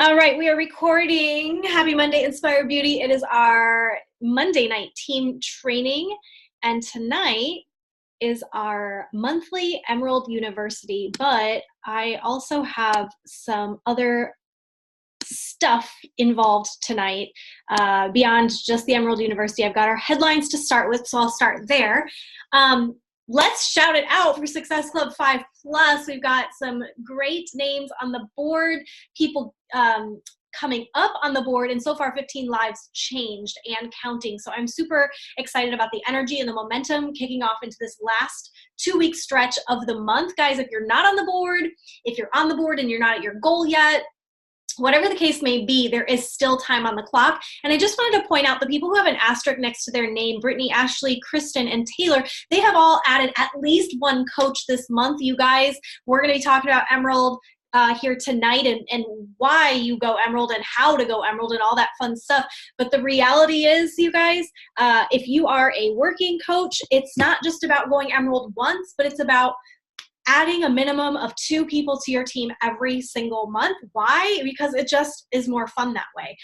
All right, we are recording. Happy Monday, Inspire Beauty. It is our Monday night team training, and tonight is our monthly Emerald University, but I also have some other stuff involved tonight beyond just the Emerald University. I've got our headlines to start with, so I'll start there. Let's shout it out for Success Club 5 Plus. We've got some great names on the board, people coming up on the board, and so far 15 lives changed and counting. So I'm super excited about the energy and the momentum kicking off into this last 2-week stretch of the month. Guys, if you're not on the board, if you're on the board and you're not at your goal yet, whatever the case may be, there is still time on the clock. And I just wanted to point out the people who have an asterisk next to their name, Brittany, Ashley, Kristen, and Taylor, they have all added at least one coach this month. You guys, we're going to be talking about Emerald here tonight and why you go Emerald and how to go Emerald and all that fun stuff. But the reality is, you guys, if you are a working coach, it's not just about going Emerald once, but it's about adding a minimum of 2 people to your team every single month. Why? Because it just is more fun that way,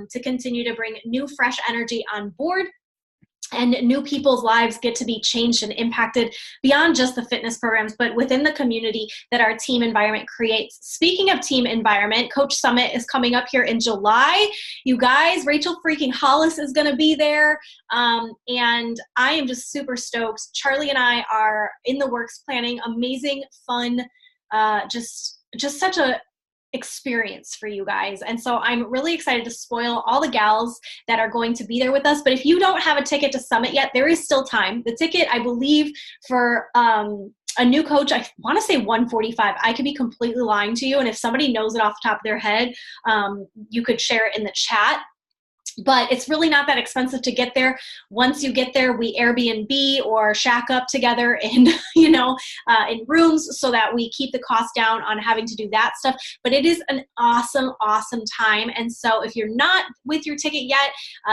to continue to bring new, fresh energy on board. And new people's lives get to be changed and impacted beyond just the fitness programs, but within the community that our team environment creates. Speaking of team environment, Coach Summit is coming up here in July. You guys, Rachel freaking Hollis is going to be there. And I am just super stoked. Charlie and I are in the works planning amazing, fun, just such a experience for you guys. And so I'm really excited to spoil all the gals that are going to be there with us. But if you don't have a ticket to Summit yet, there is still time. The ticket, I believe, for a new coach, I want to say $145. I could be completely lying to you. And if somebody knows it off the top of their head, you could share it in the chat. But it's really not that expensive to get there. Once you get there, we Airbnb or shack up together in, in rooms so that we keep the cost down on having to do that stuff. But it is an awesome, awesome time. And so if you're not with your ticket yet,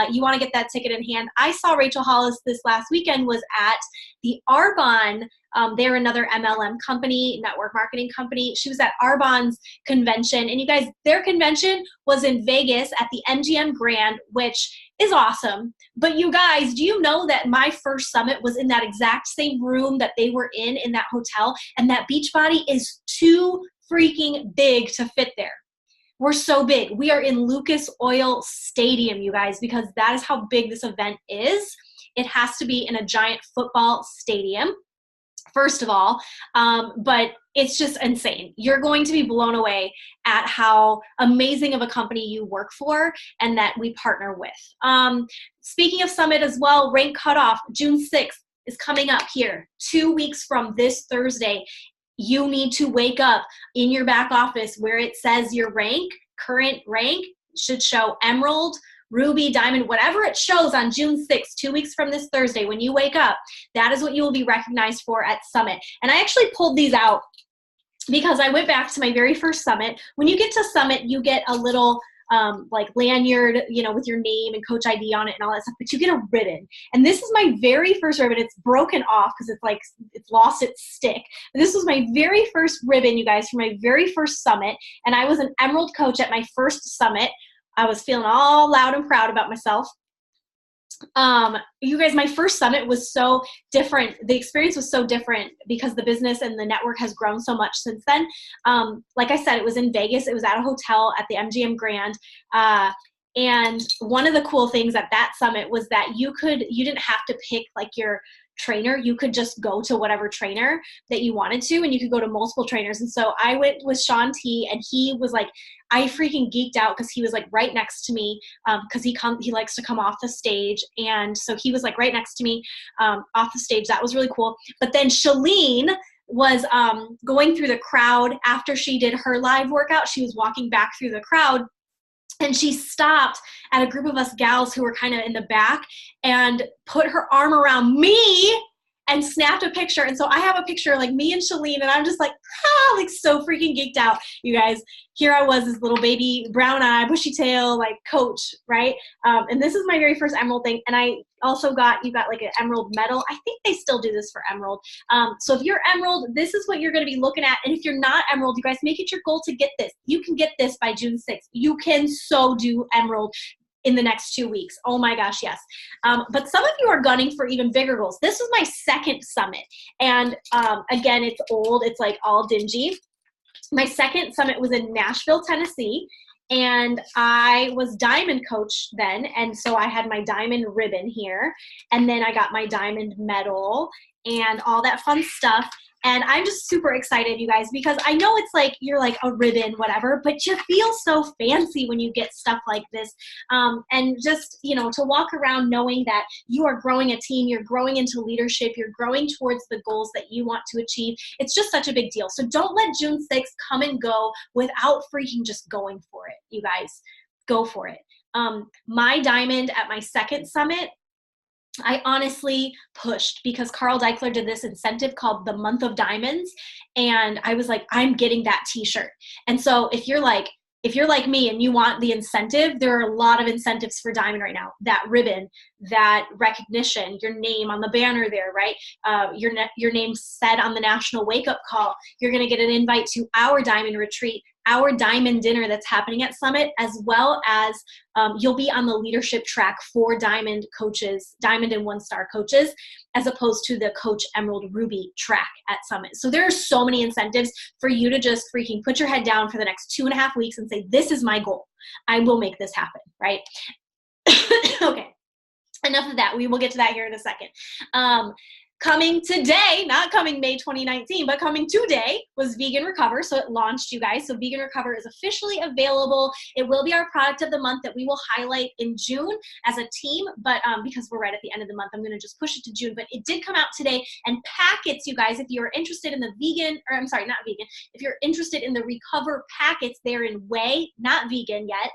you want to get that ticket in hand. I saw Rachel Hollis this last weekend was at the Arbonne. They're another MLM company, network marketing company. She was at Arbonne's convention. And you guys, their convention was in Vegas at the MGM Grand, which is awesome. But you guys, do you know that my first summit was in that exact same room that they were in that hotel? And that Beachbody is too freaking big to fit there. We're so big. We are in Lucas Oil Stadium, you guys, because that is how big this event is. It has to be in a giant football stadium, first of all, but it's just insane. You're going to be blown away at how amazing of a company you work for and that we partner with. Speaking of Summit as well, rank cutoff, June 6th is coming up here, 2 weeks from this Thursday. You need to wake up in your back office where it says your rank, current rank should show Emerald, Ruby, Diamond, whatever it shows on June 6th, 2 weeks from this Thursday, when you wake up, that is what you will be recognized for at Summit. And I actually pulled these out because I went back to my very first Summit. When you get to Summit, you get a little like lanyard, with your name and coach ID on it and all that stuff, but you get a ribbon. And this is my very first ribbon. It's broken off because it's lost its stick. But this was my very first ribbon, you guys, for my very first Summit. And I was an Emerald coach at my first Summit. I was feeling all loud and proud about myself. You guys, my first Summit was so different. The experience was so different because the business and the network has grown so much since then. Like I said, it was in Vegas. It was at a hotel at the MGM Grand. And one of the cool things at that Summit was that you didn't have to pick like your trainer. You could just go to whatever trainer that you wanted to, and you could go to multiple trainers. And so I went with Sean T, and he was like, I freaking geeked out because he was like right next to me, because he likes to come off the stage. And so he was like right next to me off the stage. That was really cool. But then Shalene was going through the crowd after she did her live workout. She was walking back through the crowd, and she stopped at a group of us gals who were kind of in the back and put her arm around me and snapped a picture. And so I have a picture like me and Shalene, and I'm just like, like so freaking geeked out, you guys. Here I was, this little baby, brown eye, bushy tail, like coach, right? And this is my very first Emerald thing. And I also you got like an Emerald medal. I think they still do this for Emerald. So if you're Emerald, this is what you're going to be looking at. And if you're not Emerald, you guys make it your goal to get this. You can get this by June 6th. You can so do Emerald in the next 2 weeks. Oh my gosh, yes. But some of you are gunning for even bigger goals. This was my second summit. And again, it's old. It's like all dingy. My second summit was in Nashville, Tennessee. And I was diamond coach then. And so I had my diamond ribbon here. And then I got my diamond medal and all that fun stuff. And I'm just super excited, you guys, because I know it's like you're like a ribbon, whatever, but you feel so fancy when you get stuff like this. And just, you know, to walk around knowing that you are growing a team, you're growing into leadership, you're growing towards the goals that you want to achieve. It's just such a big deal. So don't let June 6th come and go without freaking just going for it, you guys. Go for it. My diamond at my second summit, I honestly pushed because Carl Deichler did this incentive called the Month of Diamonds. And I was like, I'm getting that t-shirt. And so if you're like me and you want the incentive, there are a lot of incentives for diamond right now. That ribbon, that recognition, your name on the banner there, right? Your name said on the national wake-up call. You're going to get an invite to our diamond retreat, our diamond dinner that's happening at Summit, as well as you'll be on the leadership track for diamond coaches, diamond and one-star coaches, as opposed to the Coach Emerald Ruby track at Summit. So there are so many incentives for you to just freaking put your head down for the next 2.5 weeks and say, this is my goal. I will make this happen, right? Okay, enough of that. We will get to that here in a second. Coming today, not coming May 2019, but coming today was Vegan Recover. So it launched, you guys. So Vegan Recover is officially available. It will be our product of the month that we will highlight in June as a team. But because we're right at the end of the month, I'm going to just push it to June. But it did come out today. And packets, you guys, if you're interested in the vegan, or I'm sorry, not vegan. If you're interested in the Recover packets, they're in whey, not vegan yet.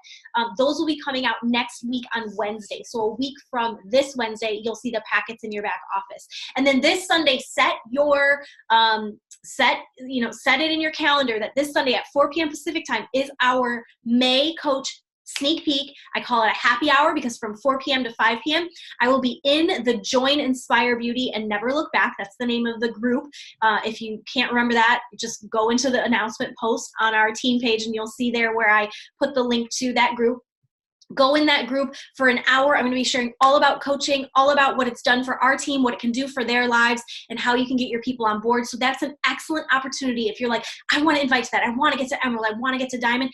Those will be coming out next week on Wednesday. So a week from this Wednesday, you'll see the packets in your back office. And then this Sunday, set it in your calendar that this Sunday at 4 p.m. Pacific time is our May Coach sneak peek. I call it a happy hour because from 4 p.m. to 5 p.m. I will be in the Join Inspire Beauty and Never Look Back. That's the name of the group. If you can't remember that, just go into the announcement post on our team page and you'll see there where I put the link to that group. Go in that group for an hour. I'm going to be sharing all about coaching, all about what it's done for our team, what it can do for their lives, and how you can get your people on board. So that's an excellent opportunity. If you're like, I want to invite to that, I want to get to Emerald, I want to get to Diamond,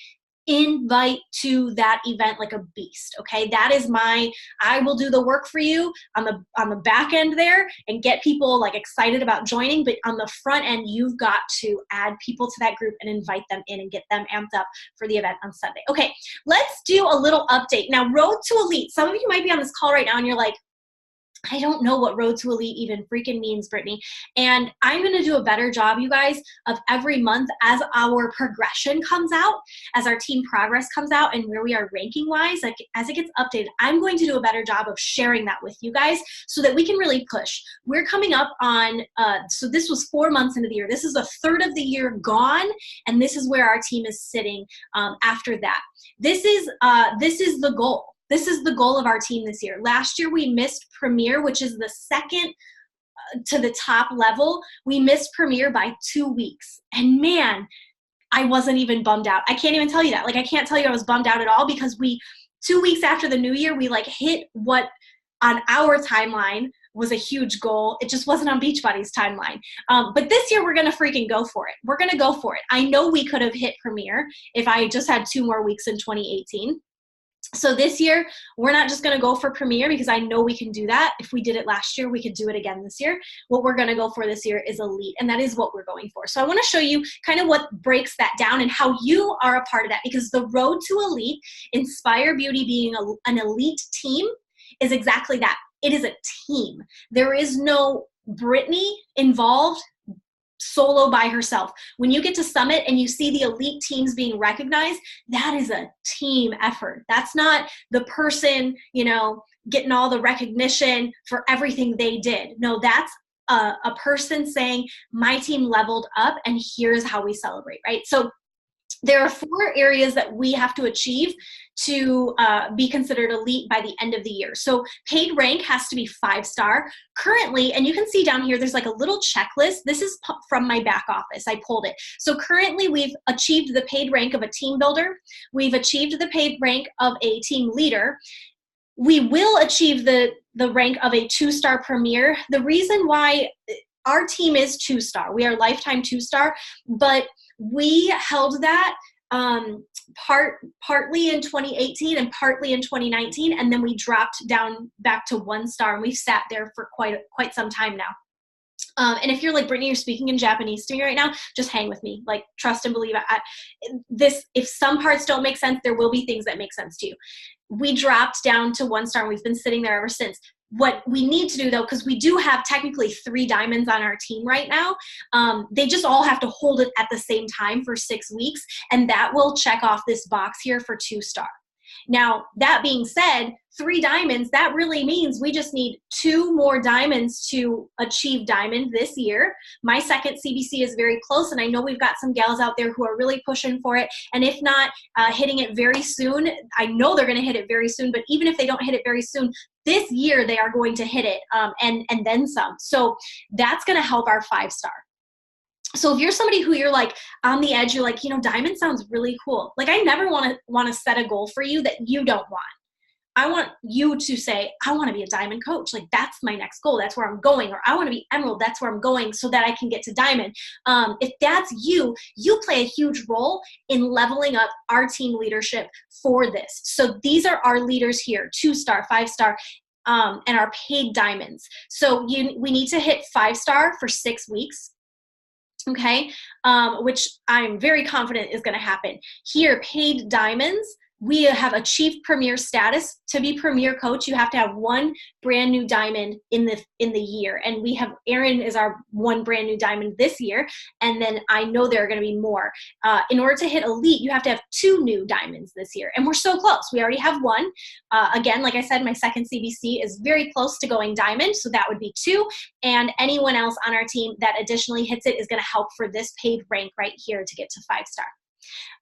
invite to that event like a beast. Okay, that is I will do the work for you on the back end there and get people like excited about joining, but on the front end you've got to add people to that group and invite them in and get them amped up for the event on Sunday. Okay, let's do a little update now. Road to Elite, some of you might be on this call right now and you're like, I don't know what Road to Elite even freaking means, Brittany. And I'm going to do a better job, you guys, of every month as our progression comes out, as our team progress comes out and where we are ranking-wise, like as it gets updated, I'm going to do a better job of sharing that with you guys so that we can really push. We're coming up on, so this was 4 months into the year. This is a third of the year gone, and this is where our team is sitting after that. This is the goal. This is the goal of our team this year. Last year, we missed Premier, which is the second to the top level. We missed Premier by 2 weeks. And man, I wasn't even bummed out. I can't even tell you that. Like, I can't tell you I was bummed out at all because 2 weeks after the new year, we like hit what on our timeline was a huge goal. It just wasn't on Beachbody's timeline. But this year, we're going to freaking go for it. We're going to go for it. I know we could have hit Premier if I just had 2 more weeks in 2018. So this year, we're not just going to go for Premier because I know we can do that. If we did it last year, we could do it again this year. What we're going to go for this year is Elite, and that is what we're going for. So I want to show you kind of what breaks that down and how you are a part of that, because the road to Elite, Inspire Beauty being an elite team, is exactly that. It is a team. There is no Brittany involved solo by herself. When you get to Summit and you see the elite teams being recognized, that is a team effort. That's not the person, getting all the recognition for everything they did. No, that's a person saying, my team leveled up and here's how we celebrate, right? So there are 4 areas that we have to achieve to be considered elite by the end of the year. So paid rank has to be 5-star. Currently, and you can see down here, there's like a little checklist. This is from my back office. I pulled it. So currently we've achieved the paid rank of a team builder. We've achieved the paid rank of a team leader. We will achieve the rank of a 2-star premier. The reason why our team is 2-star, we are lifetime 2-star, but we held that partly in 2018 and partly in 2019, and then we dropped down back to 1-star, and we've sat there for quite some time now. And if you're like, Brittany, you're speaking in Japanese to me right now, just hang with me. Like, trust and believe. If some parts don't make sense, there will be things that make sense to you. We dropped down to 1-star, and we've been sitting there ever since. What we need to do, though, because we do have technically 3 diamonds on our team right now, they just all have to hold it at the same time for 6 weeks, and that will check off this box here for 2-star. Now, that being said, 3 diamonds, that really means we just need 2 more diamonds to achieve diamond this year. My second CBC is very close, and I know we've got some gals out there who are really pushing for it. And if not, hitting it very soon. I know they're going to hit it very soon, but even if they don't hit it very soon, this year they are going to hit it and then some. So that's going to help our 5-star. So if you're somebody who you're like on the edge, you're like, diamond sounds really cool. Like, I never want to set a goal for you that you don't want. I want you to say, I want to be a diamond coach. Like, that's my next goal. That's where I'm going. Or I want to be emerald. That's where I'm going so that I can get to diamond. If that's you, you play a huge role in leveling up our team leadership for this. So these are our leaders here, 2-star, 5-star, and our paid diamonds. So we need to hit 5-star for 6 weeks. Okay, which I'm very confident is going to happen. Here, paid diamonds, we have achieved premier status. To be premier coach, you have to have 1 brand new diamond in the year. And we have, Erin is our 1 brand new diamond this year. And then I know there are going to be more. In order to hit elite, you have to have 2 new diamonds this year. And we're so close. We already have 1. Again, like I said, my second CBC is very close to going diamond. So that would be 2. And anyone else on our team that additionally hits it is going to help for this paid rank right here to get to 5-star.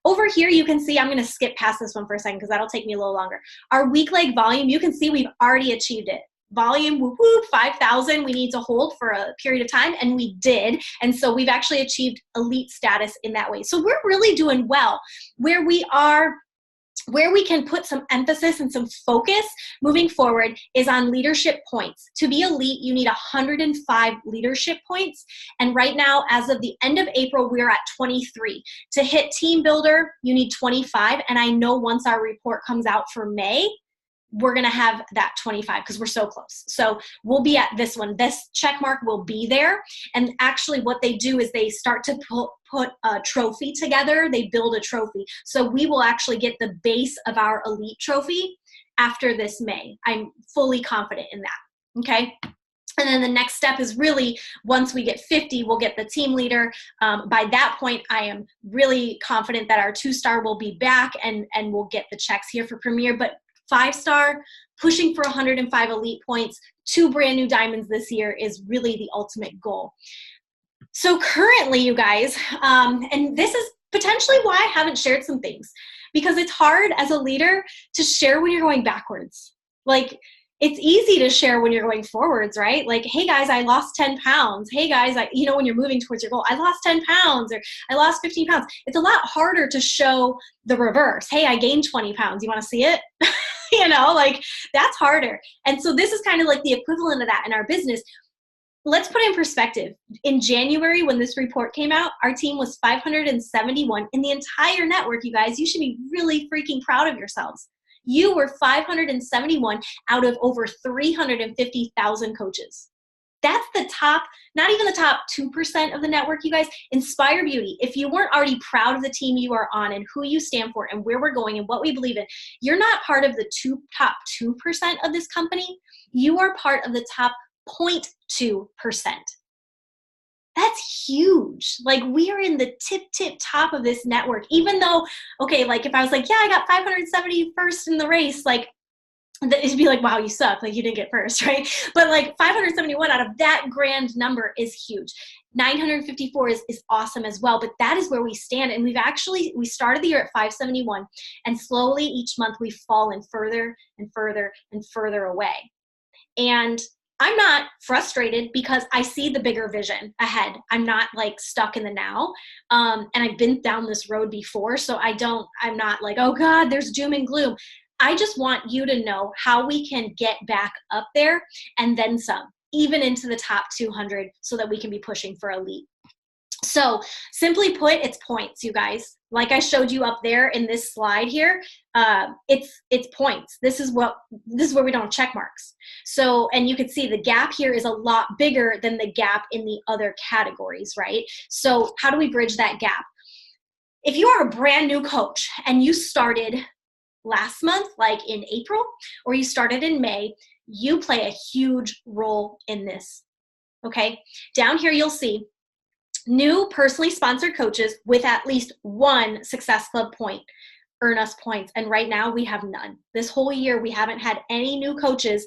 Over here, you can see, I'm going to skip past this one for a second because that'll take me a little longer. Our week leg volume, you can see we've already achieved it. Volume, whoop, whoop, 5,000 we need to hold for a period of time, and we did. And so we've actually achieved elite status in that way. So we're really doing well. Where we can put some emphasis and some focus moving forward is on leadership points. To be elite, you need 105 leadership points. And right now, as of the end of April, we're at 23. To hit team builder, you need 25. And I know once our report comes out for May, we're going to have that 25 because we're so close. So we'll be at this one. This check mark will be there. And actually what they do is they start to put a trophy together. They build a trophy. So we will actually get the base of our elite trophy after this May. I'm fully confident in that. Okay. And then the next step is really, once we get 50, we'll get the team leader. By that point, I am really confident that our 2-star will be back and we'll get the checks here for premier. But 5-star, pushing for 105 elite points, 2 brand new diamonds this year is really the ultimate goal. So currently, you guys, and this is potentially why I haven't shared some things, because it's hard as a leader to share when you're going backwards. Like, it's easy to share when you're going forwards, right? Like, hey guys, I lost 10 pounds. Hey guys, when you're moving towards your goal, I lost 10 pounds or I lost 15 pounds. It's a lot harder to show the reverse. Hey, I gained 20 pounds. You want to see it? That's harder. And so this is kind of like the equivalent of that in our business. Let's put it in perspective. In January, when this report came out, our team was 571 in the entire network. You guys, you should be really freaking proud of yourselves. You were 571 out of over 350,000 coaches. That's the top, not even the top 2% of the network, you guys. Inspire Beauty. If you weren't already proud of the team you are on and who you stand for and where we're going and what we believe in, you're not part of the top 2% of this company. You are part of the top 0.2%. That's huge. Like, we are in the tip top of this network, even though, okay, like if I was like, yeah, I got 571st in the race, like it'd be like, wow, you suck, like you didn't get first, right? But like 571 out of that grand number is huge. 954 is awesome as well, but that is where we stand. And we started the year at 571, and slowly each month we've fallen further and further and further away. And I'm not frustrated because I see the bigger vision ahead. I'm not like stuck in the now. And I've been down this road before, so I'm not like, oh God, there's doom and gloom. I just want you to know how we can get back up there and then some, even into the top 200, so that we can be pushing for elite. So simply put, it's points, you guys. Like I showed you up there in this slide here, it's points. This is where we don't have check marks. So, and you can see the gap here is a lot bigger than the gap in the other categories, right? So how do we bridge that gap? If you are a brand new coach and you started last month, like in April, or you started in May, you play a huge role in this, okay? Down here, you'll see new personally sponsored coaches with at least one Success Club point earn us points. And right now we have none. This whole year, we haven't had any new coaches.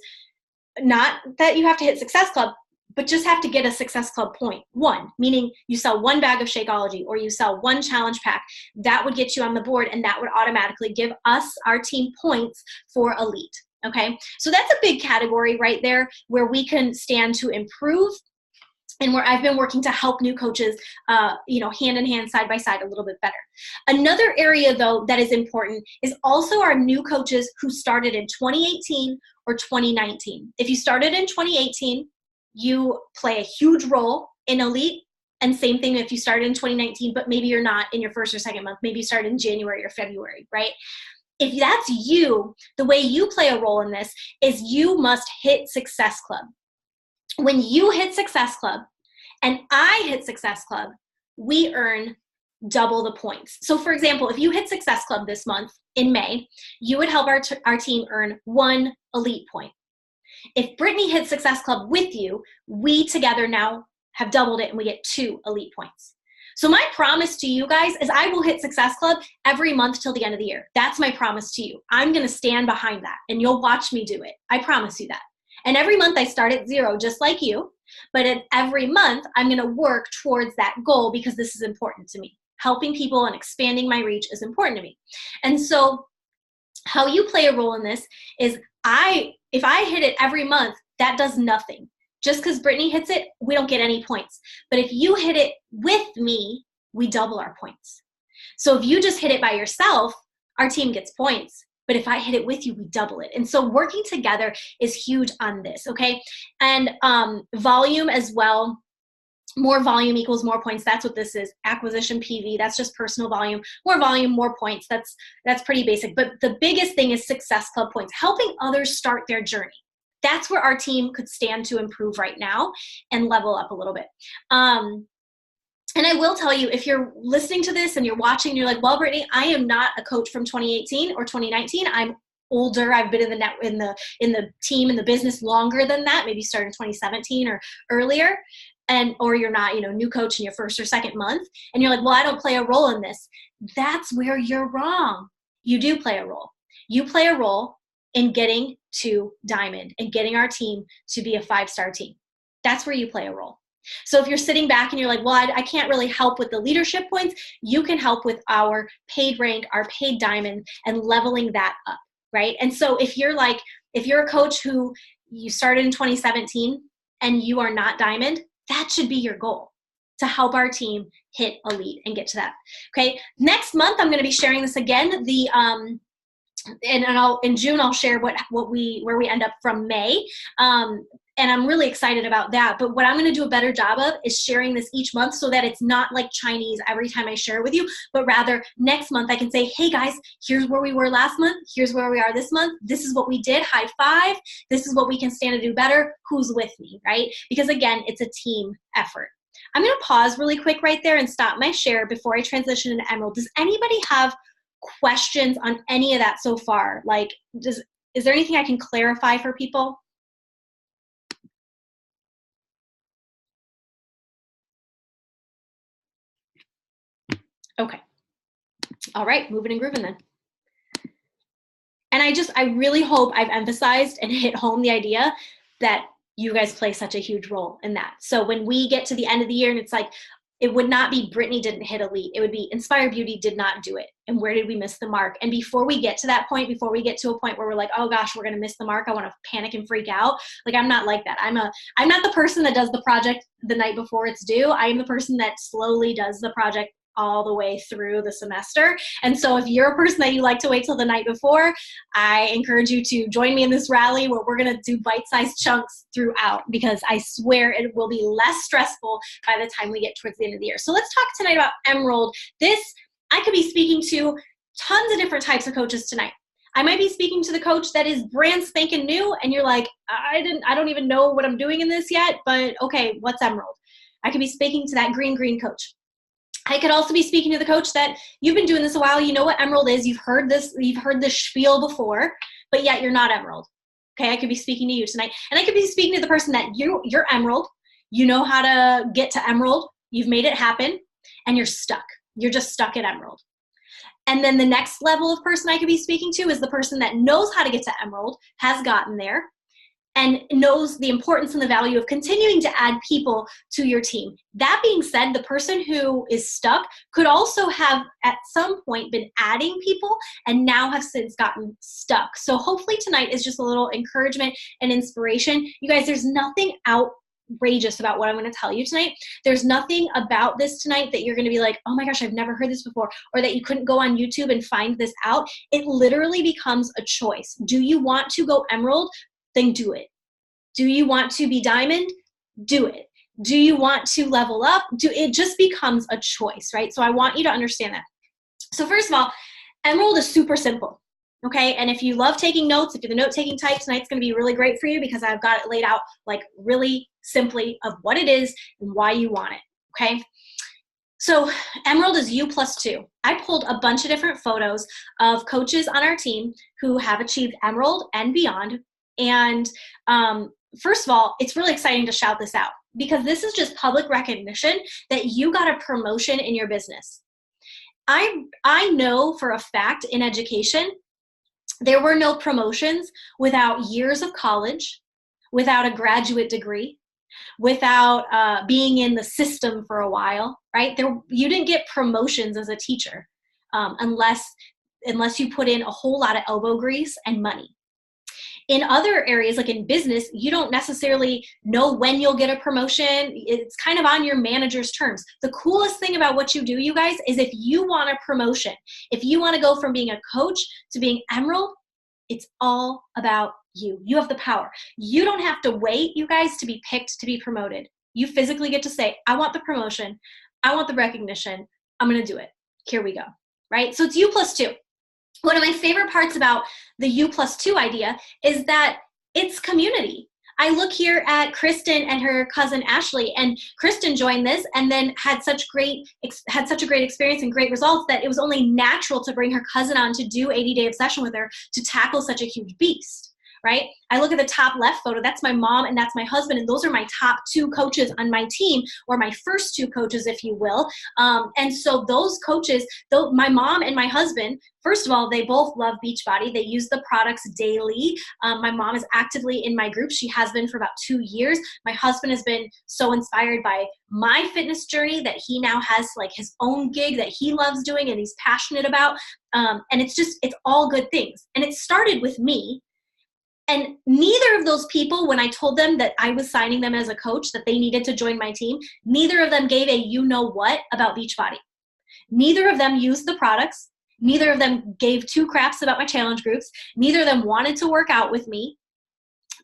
Not that you have to hit Success Club, but just have to get a Success Club point. One, meaning you sell one bag of Shakeology or you sell one challenge pack. That would get you on the board, and that would automatically give us, our team, points for elite. Okay, so that's a big category right there where we can stand to improve, and where I've been working to help new coaches, hand in hand, side by side, a little bit better. Another area, though, that is important is also our new coaches who started in 2018 or 2019. If you started in 2018, you play a huge role in elite. And same thing if you started in 2019, but maybe you're not in your first or second month. Maybe you started in January or February, right? If that's you, the way you play a role in this is you must hit Success Club. When you hit Success Club and I hit Success Club, we earn double the points. So for example, if you hit Success Club this month in May, you would help our team earn 1 elite point. If Brittany hits Success Club with you, we together now have doubled it and we get 2 elite points. So my promise to you guys is I will hit Success Club every month till the end of the year. That's my promise to you. I'm going to stand behind that and you'll watch me do it. I promise you that. And every month I start at 0, just like you. But every month I'm going to work towards that goal because this is important to me. Helping people and expanding my reach is important to me. And so how you play a role in this is if I hit it every month, that does nothing. Just because Brittany hits it, we don't get any points. But if you hit it with me, we double our points. So if you just hit it by yourself, our team gets points. But if I hit it with you, we double it. And so working together is huge on this, okay? And volume as well. More volume equals more points. That's what this is. Acquisition PV, that's just personal volume. More volume, more points. That's pretty basic. But the biggest thing is Success Club points, helping others start their journey. That's where our team could stand to improve right now and level up a little bit. And I will tell you, if you're listening to this and you're watching, you're like, well, Brittany, I am not a coach from 2018 or 2019. I'm older. I've been in the team, in the business longer than that. Maybe started in 2017 or earlier. Or you're not, new coach in your first or second month. And you're like, well, I don't play a role in this. That's where you're wrong. You do play a role. You play a role in getting to Diamond and getting our team to be a 5-star team. That's where you play a role. So if you're sitting back and you're like, well, I can't really help with the leadership points, you can help with our paid rank, our paid diamond, and leveling that up, right? And so if you're a coach who you started in 2017 and you are not diamond, that should be your goal, to help our team hit elite and get to that. Okay. Next month, I'm going to be sharing this again. In June, I'll share where we end up from May. And I'm really excited about that. But what I'm going to do a better job of is sharing this each month so that it's not like Chinese every time I share it with you, but rather next month I can say, hey guys, here's where we were last month. Here's where we are this month. This is what we did. High five. This is what we can stand to do better. Who's with me, right? Because again, it's a team effort. I'm going to pause really quick right there and stop my share before I transition into Emerald. Does anybody have questions on any of that so far? Is there anything I can clarify for people? Okay. All right, moving and grooving then. And I really hope I've emphasized and hit home the idea that you guys play such a huge role in that. So when we get to the end of the year and it's like, it would not be Brittany didn't hit elite. It would be Inspire Beauty did not do it. And where did we miss the mark? And before we get to that point, before we get to a point where we're like, oh gosh, we're going to miss the mark, I want to panic and freak out. Like, I'm not like that. I'm not the person that does the project the night before it's due. I am the person that slowly does the project all the way through the semester. And so if you're a person that you like to wait till the night before, I encourage you to join me in this rally where we're going to do bite-sized chunks throughout, because I swear it will be less stressful by the time we get towards the end of the year. So let's talk tonight about Emerald. I could be speaking to tons of different types of coaches tonight. I might be speaking to the coach that is brand spanking new and you're like, I don't even know what I'm doing in this yet, but okay, what's Emerald? I could be speaking to that green coach. I could also be speaking to the coach that you've been doing this a while. You know what Emerald is. You've heard this spiel before, but yet you're not Emerald. Okay, I could be speaking to you tonight. And I could be speaking to the person that you're Emerald. You know how to get to Emerald. You've made it happen, and you're stuck. You're just stuck at Emerald. And then the next level of person I could be speaking to is the person that knows how to get to Emerald, has gotten there, and knows the importance and the value of continuing to add people to your team. That being said, the person who is stuck could also have at some point been adding people and now have since gotten stuck. So hopefully tonight is just a little encouragement and inspiration. You guys, there's nothing outrageous about what I'm going to tell you tonight. There's nothing about this tonight that you're going to be like, oh my gosh, I've never heard this before, or that you couldn't go on YouTube and find this out. It literally becomes a choice. Do you want to go Emerald? Then do it. Do you want to be diamond? Do it. Do you want to level up? It just becomes a choice, right? So I want you to understand that. So first of all, Emerald is super simple, okay? And if you love taking notes, if you're the note-taking type, tonight's gonna be really great for you because I've got it laid out like really simply of what it is and why you want it, okay? So Emerald is you plus 2. I pulled a bunch of different photos of coaches on our team who have achieved Emerald and beyond. And first of all, it's really exciting to shout this out because this is just public recognition that you got a promotion in your business. I know for a fact in education, there were no promotions without years of college, without a graduate degree, without being in the system for a while, right? You didn't get promotions as a teacher unless you put in a whole lot of elbow grease and money. In other areas, like in business, you don't necessarily know when you'll get a promotion. It's kind of on your manager's terms. The coolest thing about what you do, you guys, is if you want a promotion, if you want to go from being a coach to being Emerald, it's all about you. You have the power. You don't have to wait, you guys, to be picked to be promoted. You physically get to say, I want the promotion. I want the recognition. I'm going to do it. Here we go, right? So it's you plus 2. One of my favorite parts about the U plus 2 idea is that it's community. I look here at Kristen and her cousin Ashley, and Kristen joined this and then had such a great experience and great results that it was only natural to bring her cousin on to do 80-day obsession with her to tackle such a huge beast. Right? I look at the top left photo, that's my mom and that's my husband, and those are my top 2 coaches on my team, or my first 2 coaches, if you will. And so those coaches, my mom and my husband, first of all, they both love Beachbody. They use the products daily. My mom is actively in my group. She has been for about 2 years. My husband has been so inspired by my fitness journey that he now has like his own gig that he loves doing and he's passionate about. And it's all good things. And it started with me. And neither of those people, when I told them that I was signing them as a coach, that they needed to join my team, neither of them gave a you-know-what about Beachbody. Neither of them used the products. Neither of them gave 2 craps about my challenge groups. Neither of them wanted to work out with me,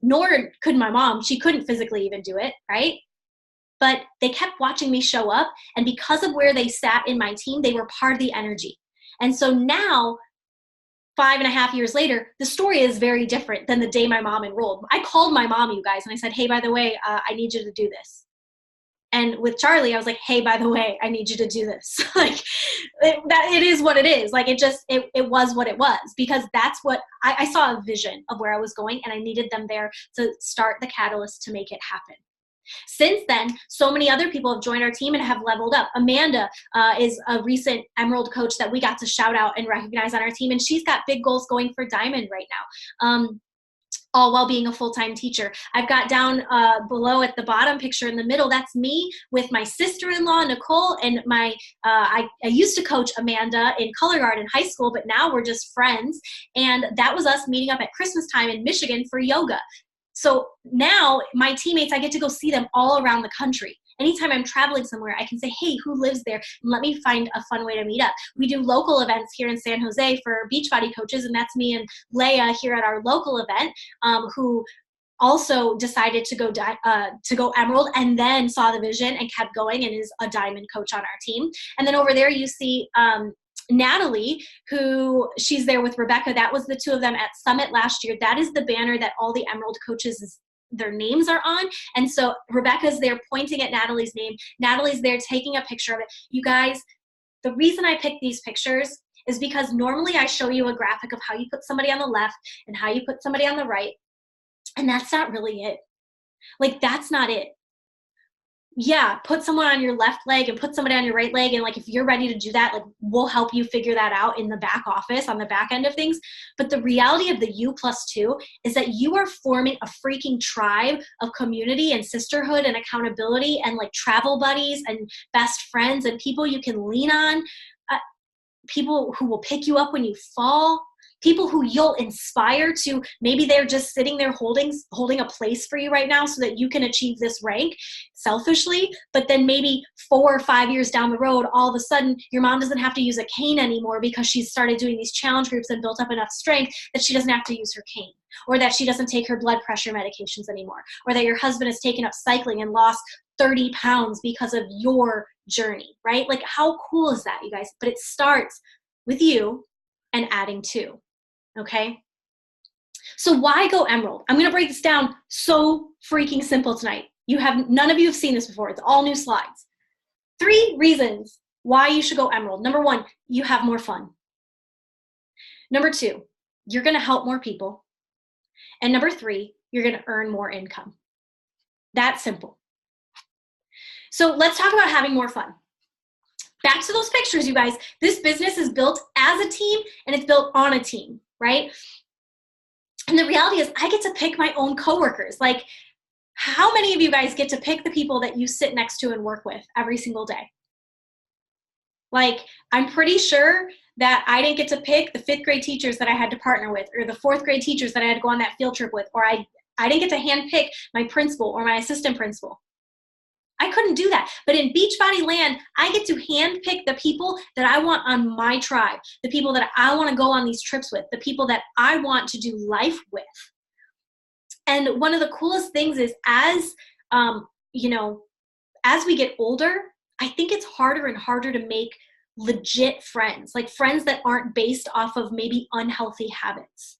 nor could my mom. She couldn't physically even do it, right? But they kept watching me show up, and because of where they sat in my team, they were part of the energy. And so now, 5.5 years later, the story is very different than the day my mom enrolled. I called my mom, you guys, and I said, hey, by the way, I need you to do this. And with Charlie, I was like, hey, by the way, I need you to do this. Like it is what it is. Like it was what it was, because that's what I saw a vision of where I was going, and I needed them there to start the catalyst to make it happen. Since then, so many other people have joined our team and have leveled up. Amanda is a recent Emerald coach that we got to shout out and recognize on our team, and she's got big goals going for Diamond right now. All while being a full-time teacher. I've got down below at the bottom picture in the middle, that's me with my sister-in-law, Nicole, and I used to coach Amanda in Color Guard in high school, but now we're just friends. And that was us meeting up at Christmas time in Michigan for yoga. So now my teammates, I get to go see them all around the country. Anytime I'm traveling somewhere, I can say, hey, who lives there? And let me find a fun way to meet up. We do local events here in San Jose for Beachbody coaches, and that's me and Leia here at our local event, who also decided to go Emerald and then saw the vision and kept going and is a Diamond coach on our team. And then over there you see Natalie, who she's there with Rebecca. That was the two of them at Summit last year. That is the banner that all the Emerald coaches their names are on. And so Rebecca's there pointing at Natalie's name. Natalie's there taking a picture of it. You guys, the reason I picked these pictures is because normally I show you a graphic of how you put somebody on the left and how you put somebody on the right. And that's not really it. Like, that's not it. Yeah, put someone on your left leg and put somebody on your right leg. And like, if you're ready to do that, like, we'll help you figure that out in the back office on the back end of things. But the reality of the U+2 is that you are forming a freaking tribe of community and sisterhood and accountability and like travel buddies and best friends and people you can lean on, people who will pick you up when you fall, people who you'll inspire to, maybe they're just sitting there holding a place for you right now so that you can achieve this rank selfishly, but then maybe 4 or 5 years down the road, all of a sudden your mom doesn't have to use a cane anymore because she's started doing these challenge groups and built up enough strength that she doesn't have to use her cane, or that she doesn't take her blood pressure medications anymore, or that your husband has taken up cycling and lost 30 pounds because of your journey, right? Like, how cool is that, you guys? But it starts with you and adding to. Okay, so why go Emerald? I'm going to break this down so freaking simple tonight. None of you have seen this before. It's all new slides. 3 reasons why you should go Emerald. Number 1, you have more fun. Number 2, you're going to help more people. And number 3, you're going to earn more income. That simple. So let's talk about having more fun. Back to those pictures, you guys. This business is built as a team and it's built on a team, right? And the reality is I get to pick my own coworkers. Like, how many of you guys get to pick the people that you sit next to and work with every single day? Like, I'm pretty sure that I didn't get to pick the 5th grade teachers that I had to partner with, or the 4th grade teachers that I had to go on that field trip with, or I didn't get to hand pick my principal or my assistant principal. I couldn't do that. But in Beachbody land, I get to handpick the people that I want on my tribe, the people that I want to go on these trips with, the people that I want to do life with. And one of the coolest things is as we get older, I think it's harder and harder to make legit friends, like friends that aren't based off of maybe unhealthy habits.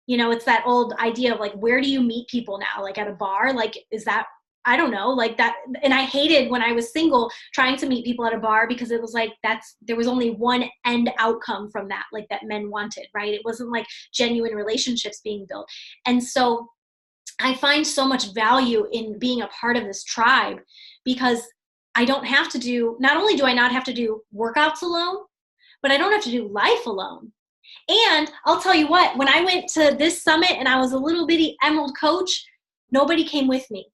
You know, it's that old idea of like, where do you meet people now? Like at a bar? Like, is that, I don't know, like that. And I hated when I was single trying to meet people at a bar because it was like, there was only one end outcome from that, like that men wanted, right? It wasn't like genuine relationships being built. And so I find so much value in being a part of this tribe because I don't have to do, not only do I not have to do workouts alone, but I don't have to do life alone. And I'll tell you what, when I went to this summit and I was a little bitty Emerald coach, nobody came with me.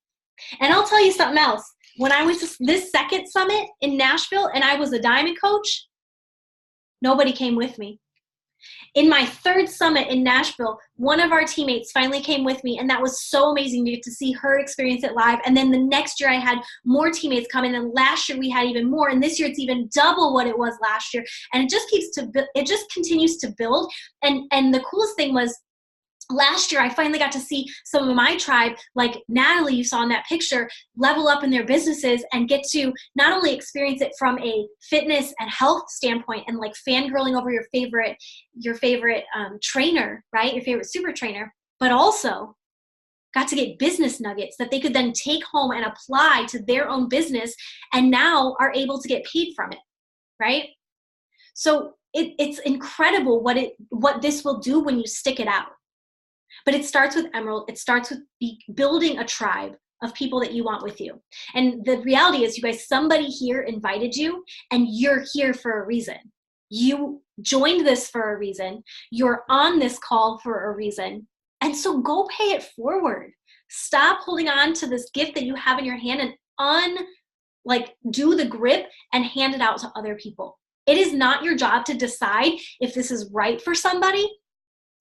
And I'll tell you something else. When I went to this second summit in Nashville and I was a Diamond coach, nobody came with me. In my 3rd summit in Nashville, one of our teammates finally came with me, and that was so amazing to get to see her experience it live. And then the next year I had more teammates come in, and last year we had even more, and this year it's even double what it was last year. And it just continues to build. And the coolest thing was, last year, I finally got to see some of my tribe, like Natalie, you saw in that picture, level up in their businesses and get to not only experience it from a fitness and health standpoint and like fangirling over your favorite trainer, right? Your favorite super trainer, but also got to get business nuggets that they could then take home and apply to their own business and now are able to get paid from it, right? So it's incredible what this will do when you stick it out. But it starts with Emerald. It starts with building a tribe of people that you want with you. And the reality is, you guys, somebody here invited you, and you're here for a reason. You joined this for a reason. You're on this call for a reason. And so go pay it forward. Stop holding on to this gift that you have in your hand and do the grip and hand it out to other people. It is not your job to decide if this is right for somebody.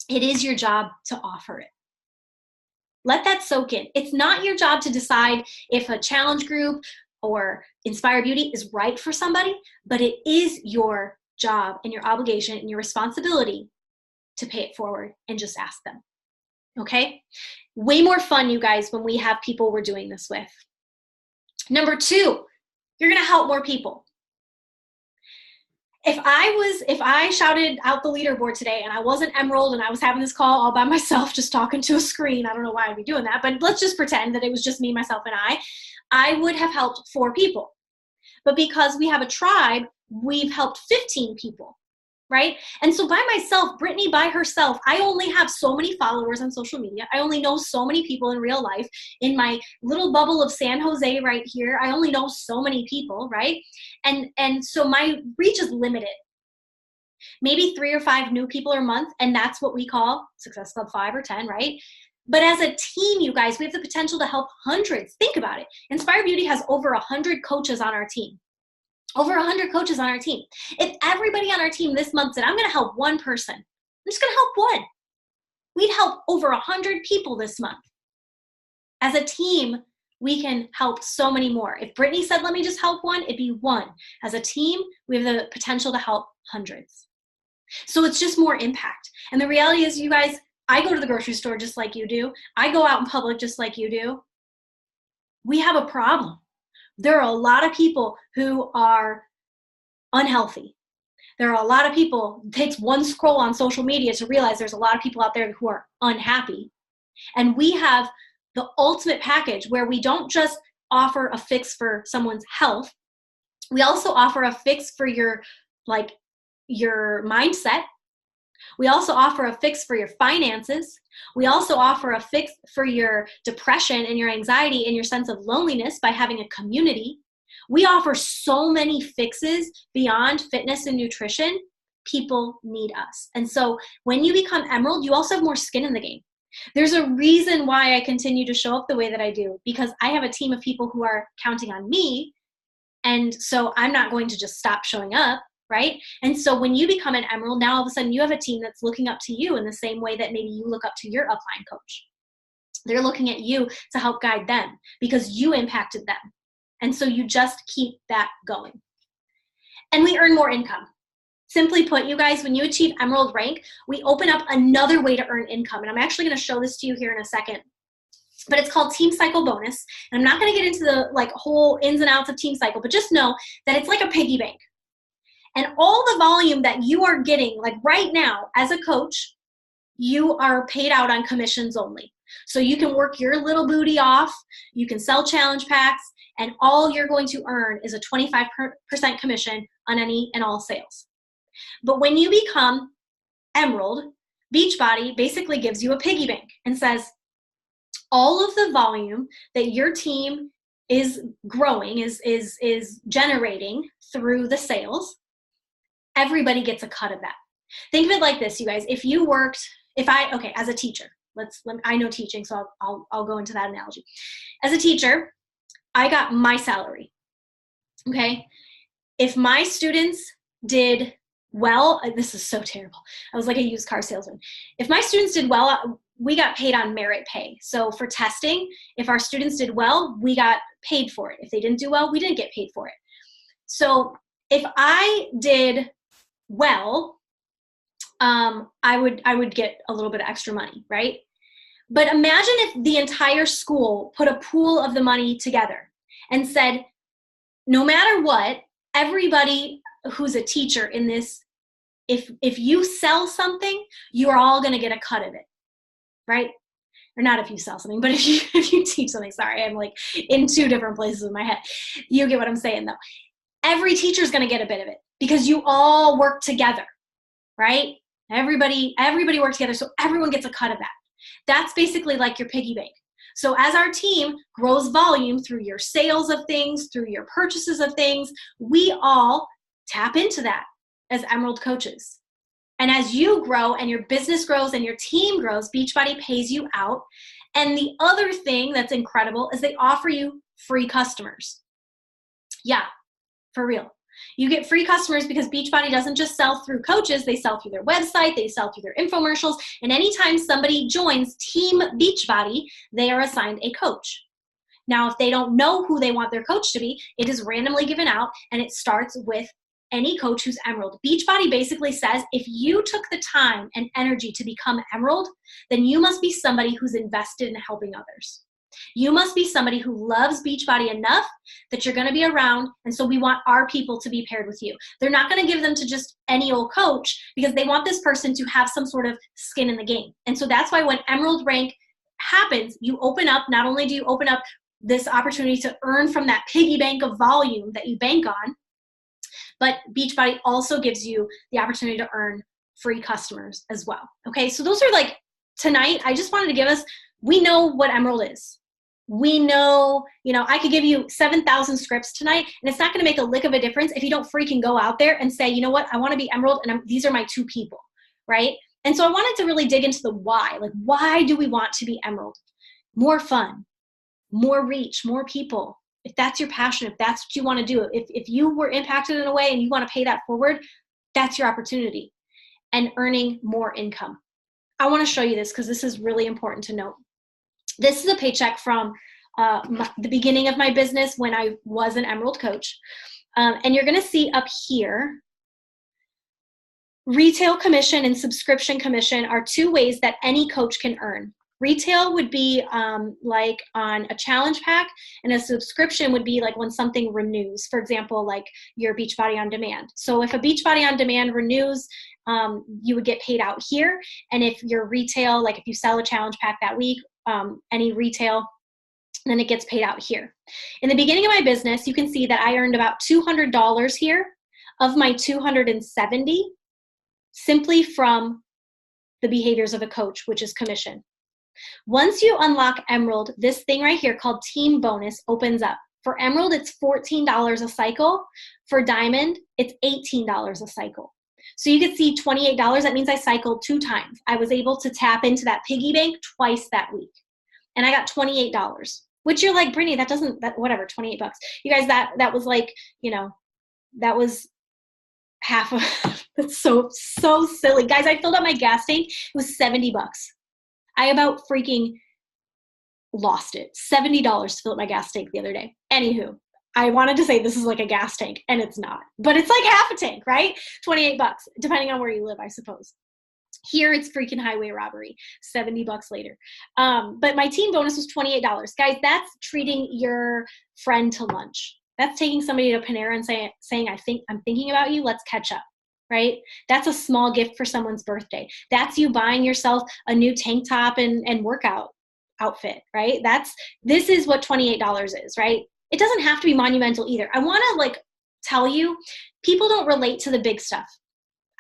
It is your job to offer it. Let that soak in. It's not your job to decide if a challenge group or Inspire Beauty is right for somebody, but it is your job and your obligation and your responsibility to pay it forward and just ask them. Okay? Way more fun, you guys, when we have people we're doing this with. Number 2, you're going to help more people. If I shouted out the leaderboard today and I wasn't Emerald and I was having this call all by myself, just talking to a screen, I don't know why I'd be doing that, but let's just pretend that it was just me, myself, and I would have helped 4 people. But because we have a tribe, we've helped 15 people, right? And so by myself, Brittany by herself, I only have so many followers on social media. I only know so many people in real life. In my little bubble of San Jose right here, I only know so many people, right? And so my reach is limited. Maybe 3 or 5 new people a month, and that's what we call Success Club 5 or 10, right? But as a team, you guys, we have the potential to help hundreds. Think about it. Inspire Beauty has over 100 coaches on our team. Over 100 coaches on our team. If everybody on our team this month said, I'm going to help one person, I'm just going to help one, we'd help over 100 people this month. As a team, we can help so many more. If Brittany said, let me just help one, it'd be one. As a team, we have the potential to help hundreds. So it's just more impact. And the reality is, you guys, I go to the grocery store just like you do. I go out in public just like you do. We have a problem. There are a lot of people who are unhealthy. There are a lot of people, it takes one scroll on social media to realize there's a lot of people out there who are unhappy. And we have the ultimate package where we don't just offer a fix for someone's health. We also offer a fix for your mindset. We also offer a fix for your finances. We also offer a fix for your depression and your anxiety and your sense of loneliness by having a community. We offer so many fixes beyond fitness and nutrition. People need us. And so when you become Emerald, you also have more skin in the game. There's a reason why I continue to show up the way that I do, because I have a team of people who are counting on me. And so I'm not going to just stop showing up. Right? And so when you become an Emerald, now all of a sudden you have a team that's looking up to you in the same way that maybe you look up to your upline coach. They're looking at you to help guide them because you impacted them. And so you just keep that going. And we earn more income. Simply put, you guys, when you achieve Emerald rank, we open up another way to earn income. And I'm actually going to show this to you here in a second. But it's called Team Cycle Bonus. And I'm not going to get into the whole ins and outs of Team Cycle, but just know that it's like a piggy bank. And all the volume that you are getting, like right now as a coach, you are paid out on commissions only. So you can work your little booty off, you can sell challenge packs, and all you're going to earn is a 25% commission on any and all sales. But when you become Emerald, Beachbody basically gives you a piggy bank and says, all of the volume that your team is growing, is generating through the sales, everybody gets a cut of that. Think of it like this, you guys. As a teacher, I know teaching, so I'll go into that analogy. As a teacher, I got my salary. Okay. If my students did well, this is so terrible. I was like a used car salesman. If my students did well, we got paid on merit pay. So for testing, if our students did well, we got paid for it. If they didn't do well, we didn't get paid for it. So if I did well, I would get a little bit of extra money, right? But imagine if the entire school put a pool of the money together and said, no matter what, everybody who's a teacher in this, if you sell something, you are all going to get a cut of it, right? Or not if you sell something, but if you teach something. Sorry, I'm like in 2 different places in my head. You get what I'm saying though. Every teacher is going to get a bit of it because you all work together, right? Everybody works together, so everyone gets a cut of that. That's basically like your piggy bank. So as our team grows volume through your sales of things, through your purchases of things, we all tap into that as Emerald coaches. And as you grow and your business grows and your team grows, Beachbody pays you out. And the other thing that's incredible is they offer you free customers. Yeah, for real. You get free customers because Beachbody doesn't just sell through coaches, they sell through their website, they sell through their infomercials, and anytime somebody joins Team Beachbody, they are assigned a coach. Now, if they don't know who they want their coach to be, it is randomly given out, and it starts with any coach who's Emerald. Beachbody basically says, if you took the time and energy to become Emerald, then you must be somebody who's invested in helping others. You must be somebody who loves Beachbody enough that you're going to be around, and so we want our people to be paired with you. They're not going to give them to just any old coach because they want this person to have some sort of skin in the game. And so that's why when Emerald rank happens, you open up, not only do you open up this opportunity to earn from that piggy bank of volume that you bank on, but Beachbody also gives you the opportunity to earn free customers as well. Okay, so those are like, tonight, I just wanted to give us, we know what Emerald is. We know, I could give you 7,000 scripts tonight, and it's not going to make a lick of a difference if you don't freaking go out there and say, you know what, I want to be Emerald, and these are my two people, right? And so I wanted to really dig into the why. Like, why do we want to be Emerald? More fun, more reach, more people. If that's your passion, if that's what you want to do, if you were impacted in a way and you want to pay that forward, that's your opportunity. And earning more income. I want to show you this because this is really important to note. This is a paycheck from the beginning of my business when I was an Emerald coach. And you're going to see up here, retail commission and subscription commission are two ways that any coach can earn. Retail would be like on a challenge pack, and a subscription would be like when something renews. For example, like your Beachbody On Demand. So if a Beachbody On Demand renews, you would get paid out here. And if your retail, like if you sell a challenge pack that week, any retail, then it gets paid out here. In the beginning of my business, you can see that I earned about $200 here of my $270 simply from the behaviors of a coach, which is commission. Once you unlock Emerald, this thing right here called Team Bonus opens up. For Emerald, it's $14 a cycle. For Diamond, it's $18 a cycle. So you can see $28, that means I cycled 2 times. I was able to tap into that piggy bank twice that week. And I got $28, which you're like, Brittany, whatever, 28 bucks. You guys, that was like, that was half of, that's so silly. Guys, I filled up my gas tank, it was 70 bucks. I about freaking lost it. $70 to fill up my gas tank the other day. Anywho, I wanted to say this is like a gas tank, and it's not. But it's like half a tank, right? 28 bucks, depending on where you live, I suppose. Here, it's freaking highway robbery. 70 bucks later. But my team bonus was $28. Guys, that's treating your friend to lunch. That's taking somebody to Panera and saying, I'm thinking about you, let's catch up. Right? That's a small gift for someone's birthday. That's you buying yourself a new tank top and workout outfit, right? This is what $28 is, right? It doesn't have to be monumental either. I want to tell you, people don't relate to the big stuff.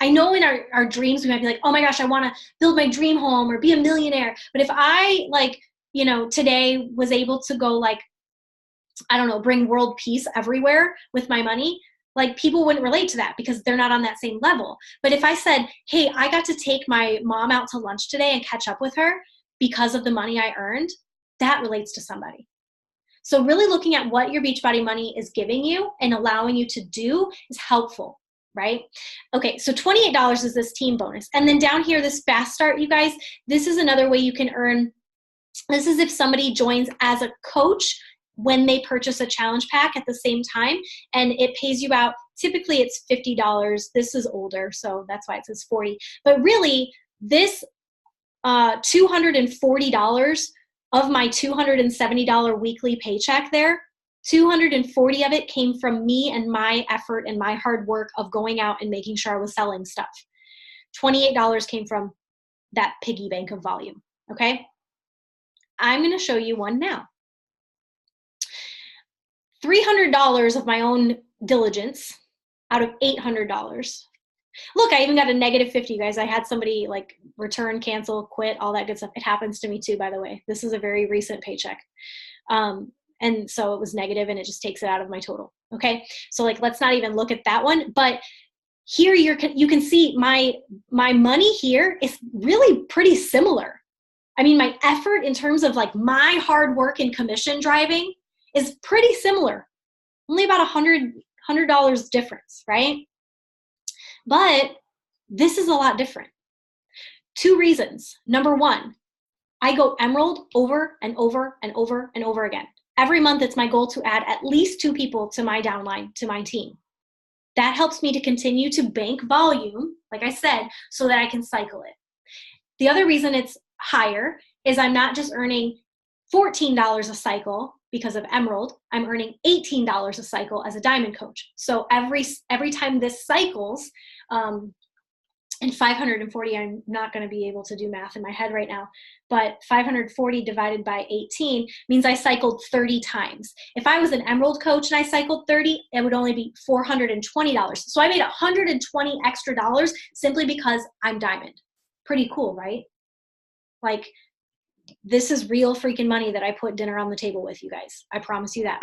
I know in our dreams, we might be like, oh my gosh, I want to build my dream home or be a millionaire. But if I today was able to go bring world peace everywhere with my money, people wouldn't relate to that because they're not on that same level. But if I said, hey, I got to take my mom out to lunch today and catch up with her because of the money I earned, that relates to somebody. So really looking at what your Beachbody money is giving you and allowing you to do is helpful, right? Okay, so $28 is this team bonus. And then down here, this fast start, you guys, this is another way you can earn. This is if somebody joins as a coach when they purchase a challenge pack at the same time, and it pays you out, typically it's $50. This is older, so that's why it says 40. But really, this $240 of my $270 weekly paycheck there, $240 of it came from me and my effort and my hard work of going out and making sure I was selling stuff. $28 came from that piggy bank of volume, okay? I'm gonna show you one now. $300 of my own diligence out of $800 Look, I even got a -50, you guys. I had somebody like return, cancel, quit, all that good stuff. It happens to me too, by the way. This is a very recent paycheck. And so it was negative and it just takes it out of my total. Okay. So like, let's not even look at that one. But here you can see my money here is really pretty similar. I mean, my effort in terms of like my hard work and commission driving is pretty similar. Only about $100 difference, right? But this is a lot different. 2 reasons. Number 1, I go Emerald over and over and over and over again. Every month, it's my goal to add at least 2 people to my downline, to my team. That helps me to continue to bank volume, like I said, so that I can cycle it. The other reason it's higher is I'm not just earning $14 a cycle because of Emerald, I'm earning $18 a cycle as a Diamond coach. So every time this cycles, and 540, I'm not going to be able to do math in my head right now, but 540 divided by 18 means I cycled 30 times. If I was an Emerald coach and I cycled 30, it would only be $420. So I made $120 extra dollars simply because I'm Diamond. Pretty cool, right? Like, this is real freaking money that I put dinner on the table with, you guys. I promise you that.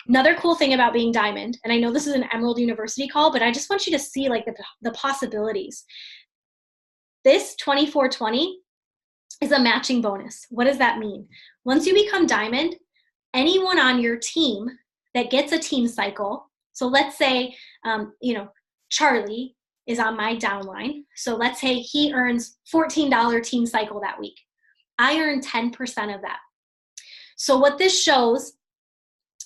Another cool thing about being Diamond, and I know this is an Emerald University call, but I just want you to see like the possibilities. This 2420 is a matching bonus. What does that mean? Once you become Diamond, anyone on your team that gets a team cycle, so let's say, Charlie is on my downline. So let's say he earns $14 team cycle that week. I earn 10% of that. So what this shows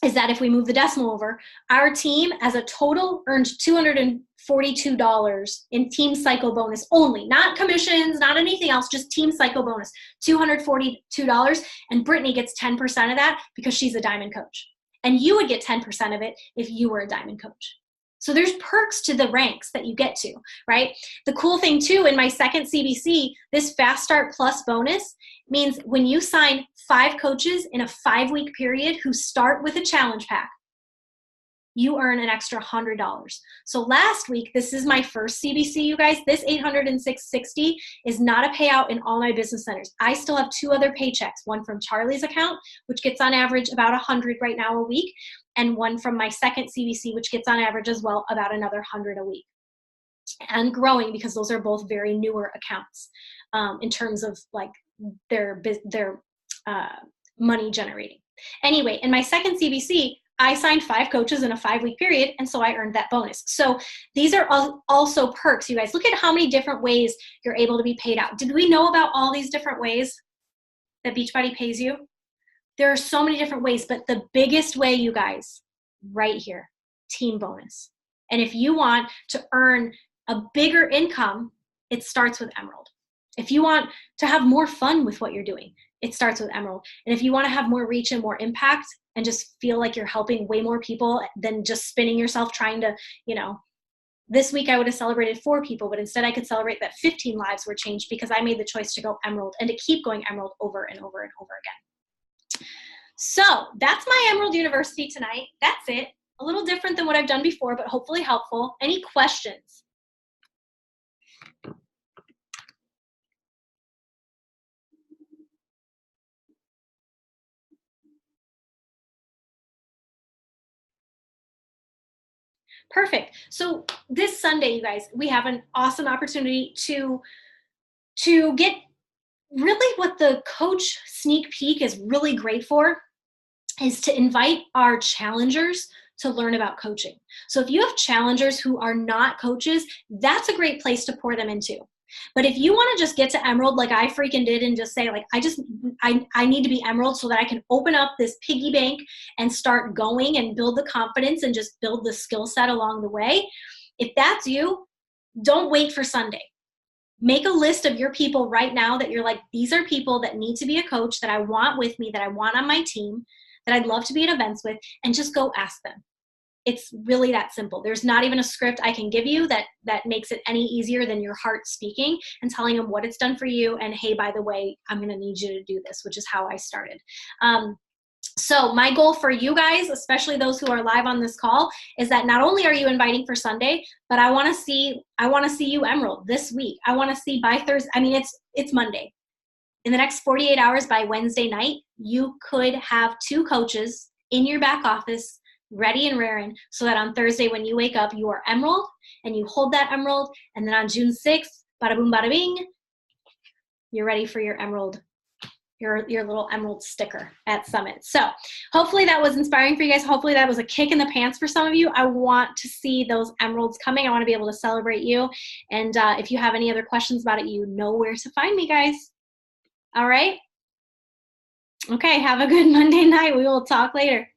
is that if we move the decimal over, our team as a total earned $242 in team cycle bonus only, not commissions, not anything else, just team cycle bonus, $242. And Brittany gets 10% of that because she's a Diamond coach. And you would get 10% of it if you were a Diamond coach. So there's perks to the ranks that you get to, right? The cool thing too, in my second CBC, this Fast Start Plus bonus means when you sign 5 coaches in a 5-week period who start with a challenge pack, you earn an extra $100. So last week, this is my first CBC, you guys. This $806.60 is not a payout in all my business centers. I still have 2 other paychecks, one from Charlie's account, which gets on average about $100 right now a week, and one from my second CBC, which gets on average as well about another $100 a week. And growing, because those are both very newer accounts in terms of like their money generating. Anyway, in my second CBC, I signed 5 coaches in a 5-week period, and so I earned that bonus. So these are also perks, you guys. Look at how many different ways you're able to be paid out. Did we know about all these different ways that Beachbody pays you? There are so many different ways, but the biggest way, you guys, right here, team bonus. And if you want to earn a bigger income, it starts with Emerald. If you want to have more fun with what you're doing, it starts with Emerald. And if you want to have more reach and more impact and just feel like you're helping way more people than just spinning yourself trying to, this week I would have celebrated 4 people, but instead I could celebrate that 15 lives were changed because I made the choice to go Emerald and to keep going Emerald over and over and over again. So that's my Emerald University tonight. That's it. A little different than what I've done before, but hopefully helpful. Any questions? Perfect. So this Sunday, you guys, we have an awesome opportunity to get really what the coach sneak peek is really great for is to invite our challengers to learn about coaching. So if you have challengers who are not coaches, that's a great place to pour them into. But if you want to just get to Emerald like I freaking did and just say like, I need to be Emerald so that I can open up this piggy bank and start going and build the confidence and just build the skill set along the way. If that's you, don't wait for Sunday. Make a list of your people right now that you're like, these are people that need to be a coach that I want with me, that I want on my team, that I'd love to be at events with, and just go ask them. It's really that simple. There's not even a script I can give you that makes it any easier than your heart speaking and telling them what it's done for you. And hey, by the way, I'm going to need you to do this, which is how I started. So my goal for you guys, especially those who are live on this call, is that not only are you inviting for Sunday, but I want to see you Emerald this week. I want to see by Thursday. I mean, it's Monday. In the next 48 hours by Wednesday night, you could have 2 coaches in your back office ready and raring, so that on Thursday when you wake up, you are Emerald and you hold that Emerald, and then on June 6th, bada boom, bada bing, you're ready for your Emerald, your little Emerald sticker at Summit. So hopefully that was inspiring for you guys. Hopefully that was a kick in the pants for some of you. I want to see those Emeralds coming. I want to be able to celebrate you. And if you have any other questions about it, you know where to find me, guys. All right? Okay, have a good Monday night. We will talk later.